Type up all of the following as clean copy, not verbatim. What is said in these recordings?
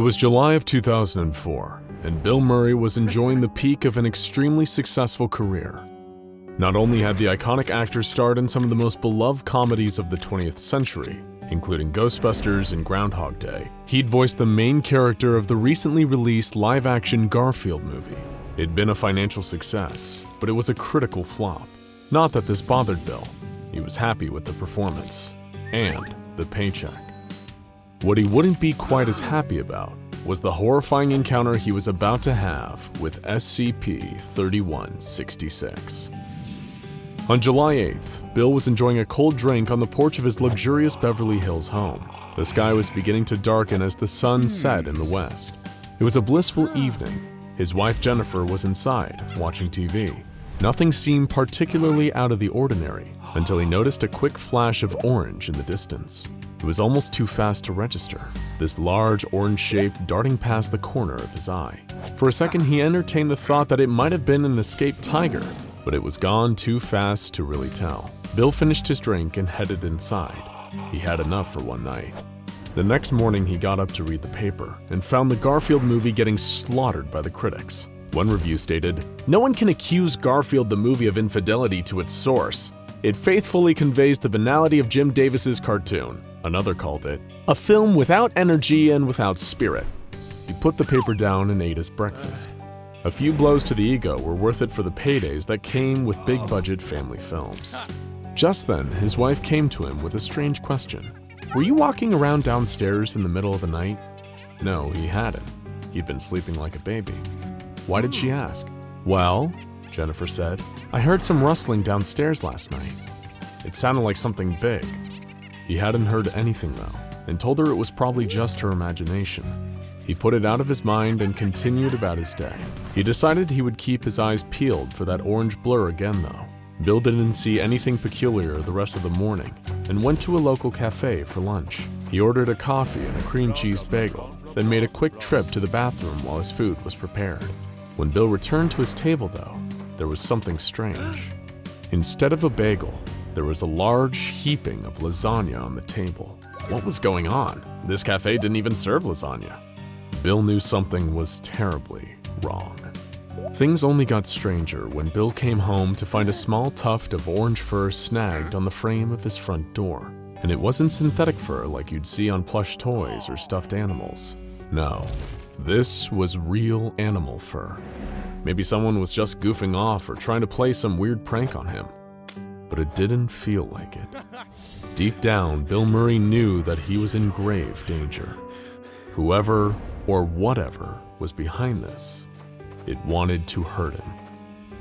was July of 2004, and Bill Murray was enjoying the peak of an extremely successful career. Not only had the iconic actor starred in some of the most beloved comedies of the 20th century, including Ghostbusters and Groundhog Day, he'd voiced the main character of the recently released live-action Garfield movie. It'd been a financial success, but it was a critical flop. Not that this bothered Bill. He was happy with the performance and the paycheck. What he wouldn't be quite as happy about was the horrifying encounter he was about to have with SCP-3166. On July 8th, Bill was enjoying a cold drink on the porch of his luxurious Beverly Hills home. The sky was beginning to darken as the sun set in the west. It was a blissful evening. His wife Jennifer was inside, watching TV. Nothing seemed particularly out of the ordinary until he noticed a quick flash of orange in the distance. It was almost too fast to register, this large orange shape darting past the corner of his eye. For a second, he entertained the thought that it might have been an escaped tiger, but it was gone too fast to really tell. Bill finished his drink and headed inside. He had enough for one night. The next morning, he got up to read the paper and found the Garfield movie getting slaughtered by the critics. One review stated, "No one can accuse Garfield the movie of infidelity to its source. It faithfully conveys the banality of Jim Davis's cartoon." Another called it, "a film without energy and without spirit." He put the paper down and ate his breakfast. A few blows to the ego were worth it for the paydays that came with big-budget family films. Just then, his wife came to him with a strange question. "Were you walking around downstairs in the middle of the night?" No, he hadn't. He'd been sleeping like a baby. Why did she ask? "Well," Jennifer said, "I heard some rustling downstairs last night. It sounded like something big." He hadn't heard anything though, and told her it was probably just her imagination. He put it out of his mind and continued about his day. He decided he would keep his eyes peeled for that orange blur again though. Bill didn't see anything peculiar the rest of the morning and went to a local cafe for lunch. He ordered a coffee and a cream cheese bagel, then made a quick trip to the bathroom while his food was prepared. When Bill returned to his table though, there was something strange. Instead of a bagel, there was a large heaping of lasagna on the table. What was going on? This cafe didn't even serve lasagna. Bill knew something was terribly wrong. Things only got stranger when Bill came home to find a small tuft of orange fur snagged on the frame of his front door. And it wasn't synthetic fur like you'd see on plush toys or stuffed animals. No, this was real animal fur. Maybe someone was just goofing off or trying to play some weird prank on him. But it didn't feel like it. Deep down, Bill Murray knew that he was in grave danger. Whoever or whatever was behind this, it wanted to hurt him.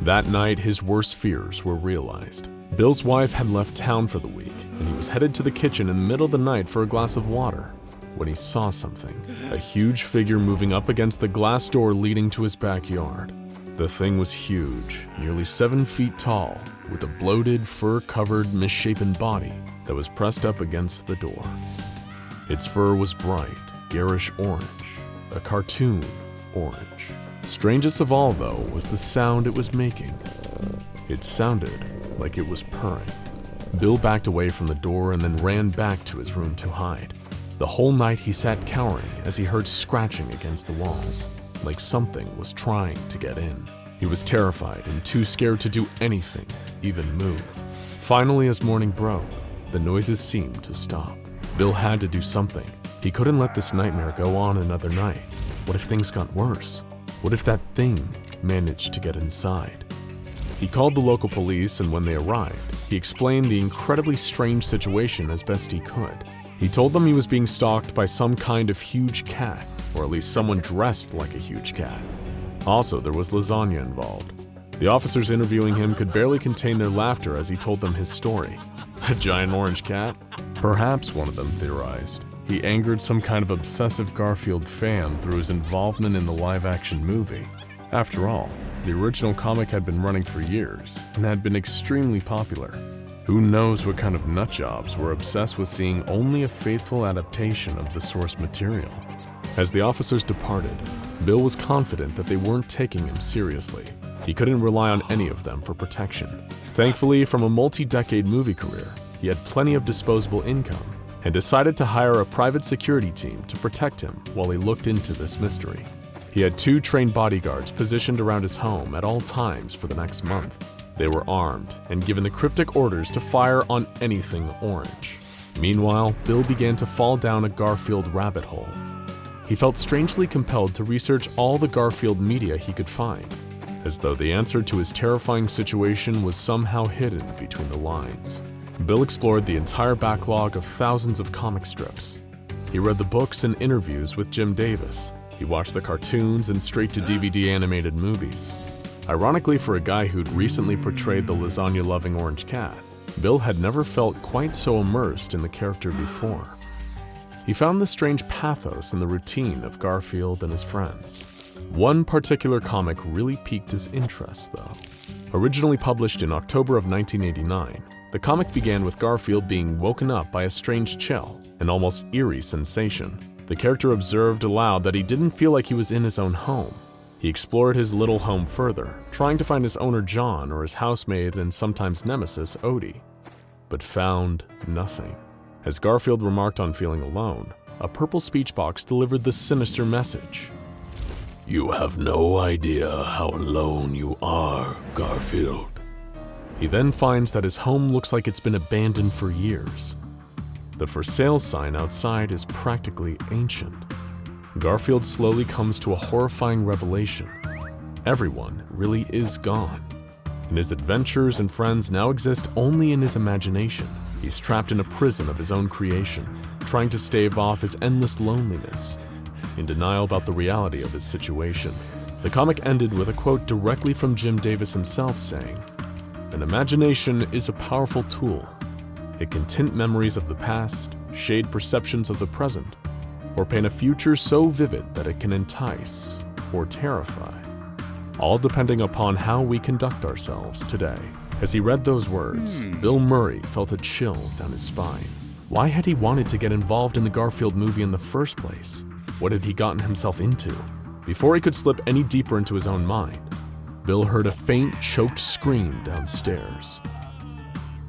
That night, his worst fears were realized. Bill's wife had left town for the week, and he was headed to the kitchen in the middle of the night for a glass of water when he saw something, a huge figure moving up against the glass door leading to his backyard. The thing was huge, nearly 7 feet tall, with a bloated, fur-covered, misshapen body that was pressed up against the door. Its fur was bright, garish orange, a cartoon orange. Strangest of all, though, was the sound it was making. It sounded like it was purring. Bill backed away from the door and then ran back to his room to hide. The whole night he sat cowering as he heard scratching against the walls, like something was trying to get in. He was terrified and too scared to do anything, even move. Finally, as morning broke, the noises seemed to stop. Bill had to do something. He couldn't let this nightmare go on another night. What if things got worse? What if that thing managed to get inside? He called the local police, and when they arrived, he explained the incredibly strange situation as best he could. He told them he was being stalked by some kind of huge cat, or at least someone dressed like a huge cat. Also, there was lasagna involved. The officers interviewing him could barely contain their laughter as he told them his story. A giant orange cat? Perhaps, one of them theorized, he angered some kind of obsessive Garfield fan through his involvement in the live-action movie. After all, the original comic had been running for years and had been extremely popular. Who knows what kind of nutjobs were obsessed with seeing only a faithful adaptation of the source material. As the officers departed, Bill was confident that they weren't taking him seriously. He couldn't rely on any of them for protection. Thankfully, from a multi-decade movie career, he had plenty of disposable income, and decided to hire a private security team to protect him while he looked into this mystery. He had 2 trained bodyguards positioned around his home at all times for the next month. They were armed and given the cryptic orders to fire on anything orange. Meanwhile, Bill began to fall down a Garfield rabbit hole. He felt strangely compelled to research all the Garfield media he could find, as though the answer to his terrifying situation was somehow hidden between the lines. Bill explored the entire backlog of thousands of comic strips. He read the books and interviews with Jim Davis. He watched the cartoons and straight-to-DVD animated movies. Ironically, for a guy who'd recently portrayed the lasagna-loving orange cat, Bill had never felt quite so immersed in the character before. He found the strange pathos in the routine of Garfield and his friends. One particular comic really piqued his interest, though. Originally published in October of 1989, the comic began with Garfield being woken up by a strange chill, an almost eerie sensation. The character observed aloud that he didn't feel like he was in his own home. He explored his little home further, trying to find his owner John or his housemaid and sometimes nemesis Odie, but found nothing. As Garfield remarked on feeling alone, a purple speech box delivered the sinister message. "You have no idea how alone you are, Garfield." He then finds that his home looks like it's been abandoned for years. The for sale sign outside is practically ancient. Garfield slowly comes to a horrifying revelation. Everyone really is gone, and his adventures and friends now exist only in his imagination. He's trapped in a prison of his own creation, trying to stave off his endless loneliness, in denial about the reality of his situation. The comic ended with a quote directly from Jim Davis himself saying, "An imagination is a powerful tool. It can tint memories of the past, shade perceptions of the present, or paint a future so vivid that it can entice or terrify, all depending upon how we conduct ourselves today." As he read those words, Bill Murray felt a chill down his spine. Why had he wanted to get involved in the Garfield movie in the first place? What had he gotten himself into? Before he could slip any deeper into his own mind, Bill heard a faint, choked scream downstairs.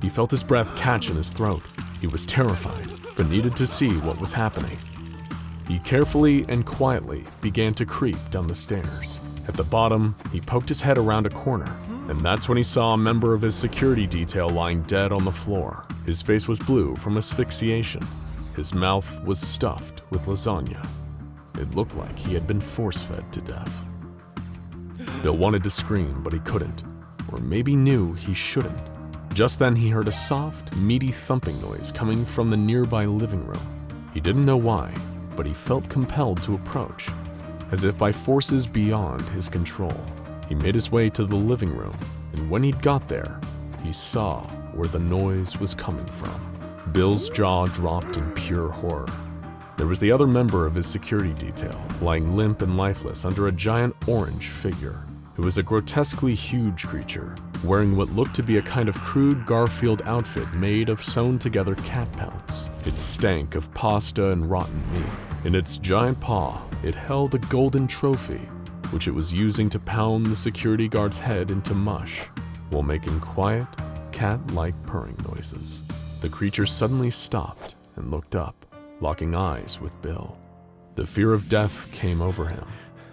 He felt his breath catch in his throat. He was terrified, but needed to see what was happening. He carefully and quietly began to creep down the stairs. At the bottom, he poked his head around a corner, and that's when he saw a member of his security detail lying dead on the floor. His face was blue from asphyxiation. His mouth was stuffed with lasagna. It looked like he had been force-fed to death. Bill wanted to scream, but he couldn't, or maybe knew he shouldn't. Just then, he heard a soft, meaty thumping noise coming from the nearby living room. He didn't know why, but he felt compelled to approach, as if by forces beyond his control. He made his way to the living room, and when he'd got there, he saw where the noise was coming from. Bill's jaw dropped in pure horror. There was the other member of his security detail, lying limp and lifeless under a giant orange figure. It was a grotesquely huge creature, wearing what looked to be a kind of crude Garfield outfit made of sewn-together cat pelts. It stank of pasta and rotten meat. In its giant paw, it held a golden trophy, which it was using to pound the security guard's head into mush, while making quiet, cat-like purring noises. The creature suddenly stopped and looked up, locking eyes with Bill. The fear of death came over him.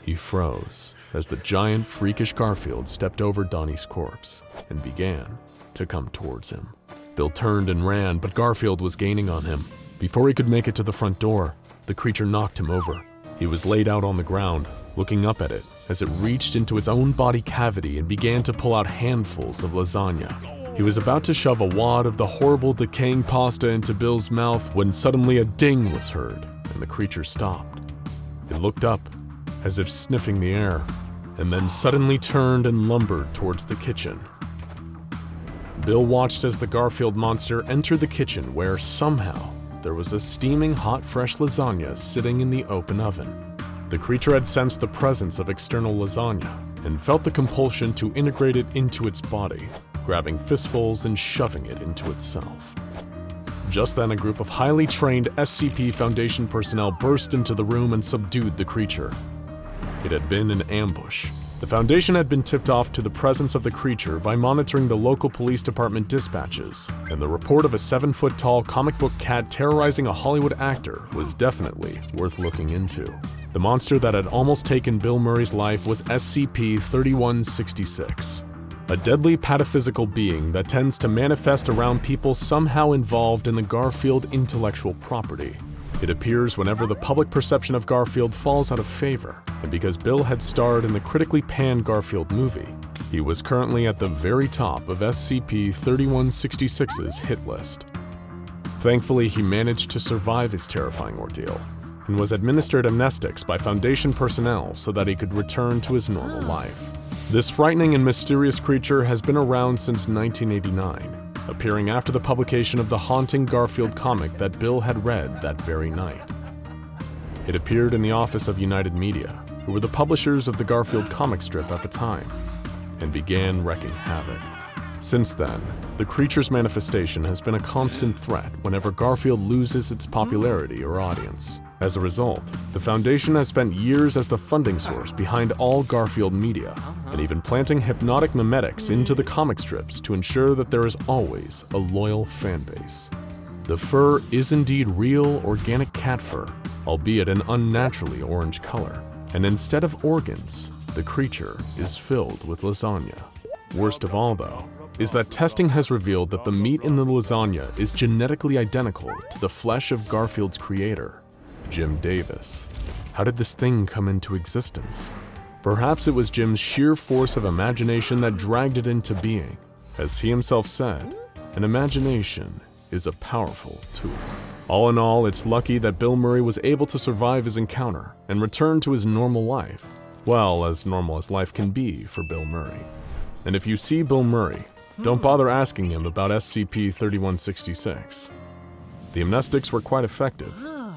He froze as the giant, freakish Garfield stepped over Donnie's corpse and began to come towards him. Bill turned and ran, but Garfield was gaining on him. Before he could make it to the front door, the creature knocked him over. He was laid out on the ground, looking up at it as it reached into its own body cavity and began to pull out handfuls of lasagna. He was about to shove a wad of the horrible, decaying pasta into Bill's mouth when suddenly a ding was heard, and the creature stopped. It looked up, as if sniffing the air, and then suddenly turned and lumbered towards the kitchen. Bill watched as the Garfield monster entered the kitchen, where somehow there was a steaming hot fresh lasagna sitting in the open oven. The creature had sensed the presence of external lasagna and felt the compulsion to integrate it into its body, grabbing fistfuls and shoving it into itself. Just then, a group of highly trained SCP Foundation personnel burst into the room and subdued the creature. It had been an ambush, The Foundation had been tipped off to the presence of the creature by monitoring the local police department dispatches, and the report of a 7-foot-tall comic book cat terrorizing a Hollywood actor was definitely worth looking into. The monster that had almost taken Bill Murray's life was SCP-3166, a deadly pataphysical being that tends to manifest around people somehow involved in the Garfield intellectual property. It appears whenever the public perception of Garfield falls out of favor, and because Bill had starred in the critically panned Garfield movie, he was currently at the very top of SCP-3166's hit list. Thankfully, he managed to survive his terrifying ordeal, and was administered amnestics by Foundation personnel so that he could return to his normal life. This frightening and mysterious creature has been around since 1989, appearing after the publication of the haunting Garfield comic that Bill had read that very night. It appeared in the office of United Media, who were the publishers of the Garfield comic strip at the time, and began wreaking havoc. Since then, the creature's manifestation has been a constant threat whenever Garfield loses its popularity or audience. As a result, the Foundation has spent years as the funding source behind all Garfield media, and even planting hypnotic mimetics into the comic strips to ensure that there is always a loyal fan base. The fur is indeed real organic cat fur, albeit an unnaturally orange color, and instead of organs, the creature is filled with lasagna. Worst of all, though, is that testing has revealed that the meat in the lasagna is genetically identical to the flesh of Garfield's creator, Jim Davis. How did this thing come into existence? Perhaps it was Jim's sheer force of imagination that dragged it into being. As he himself said, an imagination is a powerful tool. All in all, it's lucky that Bill Murray was able to survive his encounter and return to his normal life. Well, as normal as life can be for Bill Murray. And if you see Bill Murray, don't bother asking him about SCP-3166. The amnestics were quite effective.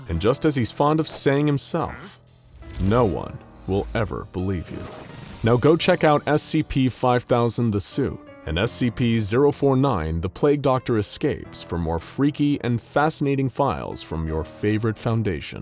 And just as he's fond of saying himself, no one will ever believe you. Now go check out SCP-5000 The Suit and SCP-049 The Plague Doctor Escapes for more freaky and fascinating files from your favorite Foundation.